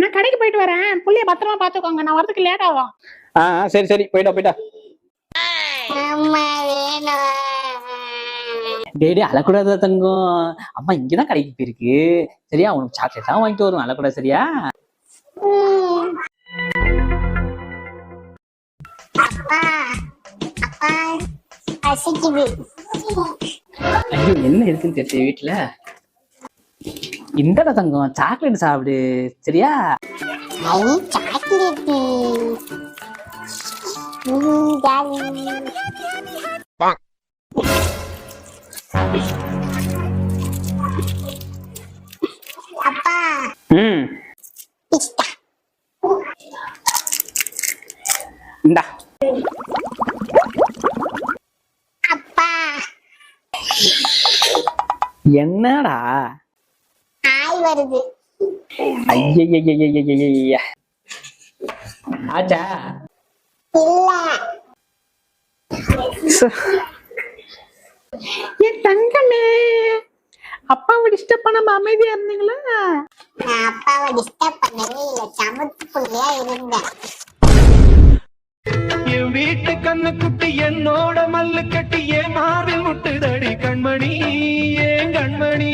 நான் கடைக்கு போயிட்டு வரேன், புள்ளைய பத்திரமா பாத்துக்கோங்க, நான் வரதுக்கு லேட் ஆகும். சரி சரி, போயிட்டா. டேய் அழக்கூடாத தங்கம், அம்மா இங்கதான் கடைக்கு போயிருக்கு சரியா, உனக்கு சாக்லேட் தான் வாங்கிட்டு வரும், அழக்கூடாது சரியா. ஐயோ என்ன இருக்குன்னு தெரியல வீட்டுல. இந்தடா தங்கம், சாக்லேட் சாப்பிடு சரியா. இந்தா என்னடா வருது. ஐய ஆச்சா என் தங்கமே, அப்பாவை டிஸ்டர்ப் பண்ணாம அமைதியா இருந்தீங்களா? நான் அப்பாவை டிஸ்டர்ப் பண்ணவே இல்ல, சமத்து புள்ளையா இருந்தேன். என் வீட்டு கண்ணு குட்டி என்னோட மல்லு கட்டி ஏன் மாறில் முட்டுதடி கண்மணி, ஏன் கண்மணி.